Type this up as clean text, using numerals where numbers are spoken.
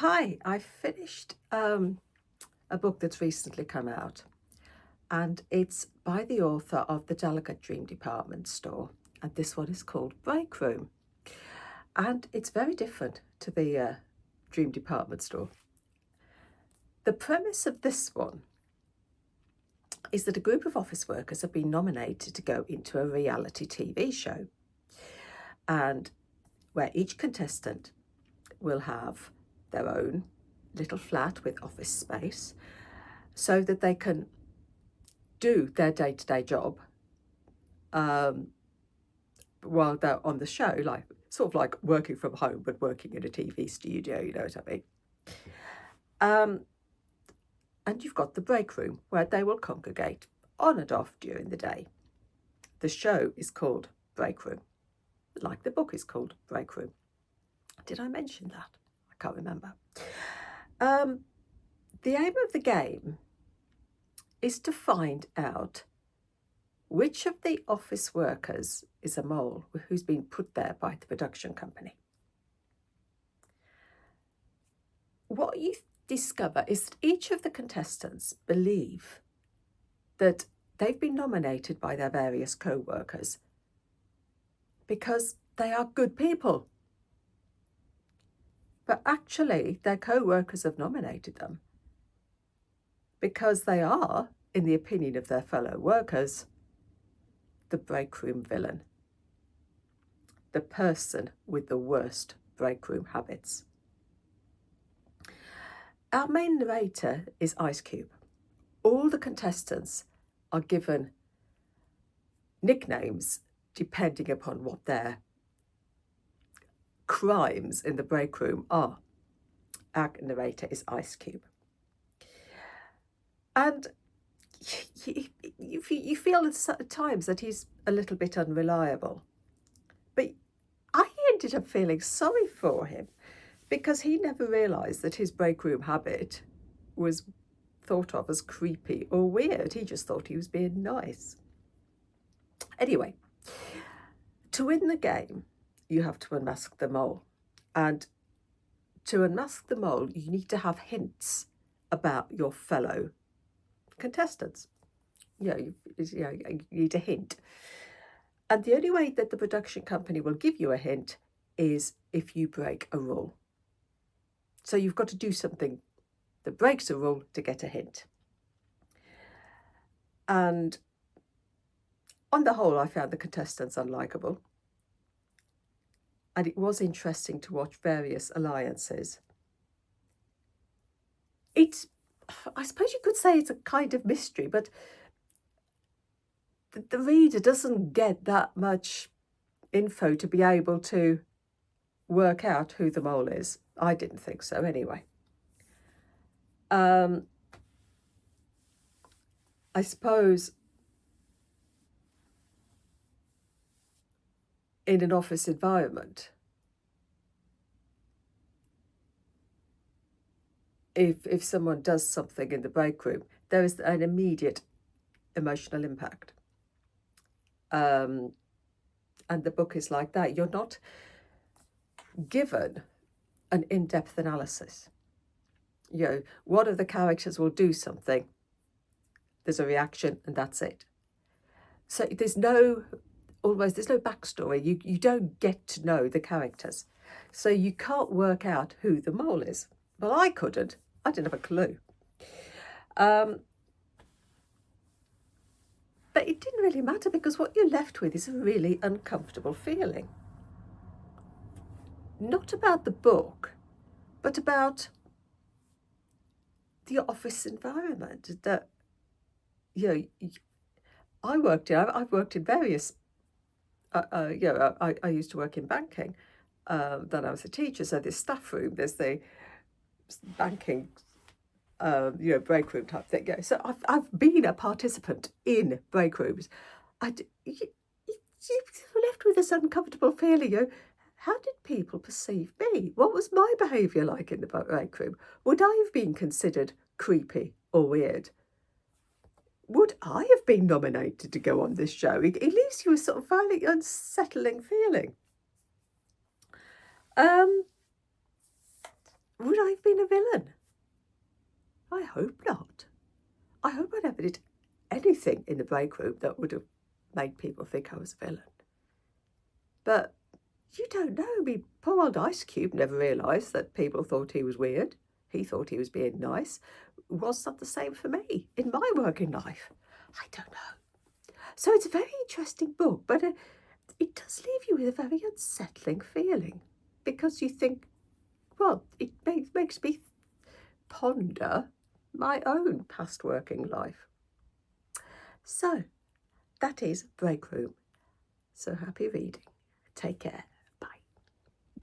Hi, I finished a book that's recently come out, and it's by the author of The Delicate Dream Department Store. And this one is called Break Room. And it's very different to the Dream Department Store. The premise of this one is that a group of office workers have been nominated to go into a reality TV show, and where each contestant will have their own little flat with office space so that they can do their day-to-day job while they're on the show, like sort of like working from home but working in a TV studio, you know what I mean? And you've got the break room where they will congregate on and off during the day. The show is called Break Room, like the book is called Break Room. Did I mention that? I can't remember. The aim of the game is to find out which of the office workers is a mole who's been put there by the production company. What you discover is that each of the contestants believe that they've been nominated by their various co-workers because they are good people. But actually, their co-workers have nominated them because they are, in the opinion of their fellow workers, the break room villain, the person with the worst break room habits. Our main narrator is Ice Cube. All the contestants are given nicknames depending upon what their crimes in the break room are. Our narrator is Ice Cube. And you feel at times that he's a little bit unreliable. But I ended up feeling sorry for him because he never realised that his break room habit was thought of as creepy or weird. He just thought he was being nice. Anyway, to win the game, you have to unmask the mole. And to unmask the mole, you need to have hints about your fellow contestants. You need a hint. And the only way that the production company will give you a hint is if you break a rule. So you've got to do something that breaks a rule to get a hint. And on the whole, I found the contestants unlikable. And it was interesting to watch various alliances. I suppose you could say it's a kind of mystery, but the reader doesn't get that much info to be able to work out who the mole is. I didn't think so anyway. I suppose in an office environment, if someone does something in the break room, there is an immediate emotional impact. And the book is like that. You're not given an in-depth analysis. One of the characters will do something, there's a reaction, and that's it. So there's no backstory. You don't get to know the characters. So you can't work out who the mole is. Well, I couldn't. I didn't have a clue. But it didn't really matter because what you're left with is a really uncomfortable feeling. Not about the book, but about the office environment that, I've worked in various, I used to work in banking. Then I was a teacher, so there's staff room, there's the banking, break room type thing. So I've been a participant in break rooms. You're left with this uncomfortable feeling. How did people perceive me? What was my behaviour like in the break room? Would I have been considered creepy or weird? Would I have been nominated to go on this show? It leaves you a sort of very unsettling feeling. would I have been a villain? I hope not. I hope I never did anything in the break room that would have made people think I was a villain. But you don't know. I mean, poor old Ice Cube never realised that people thought he was weird. He thought he was being nice. Was that the same for me in my working life? I don't know. So it's a very interesting book, but it does leave you with a very unsettling feeling because you think, well, it makes me ponder my own past working life. So that is Break Room. So happy reading. Take care.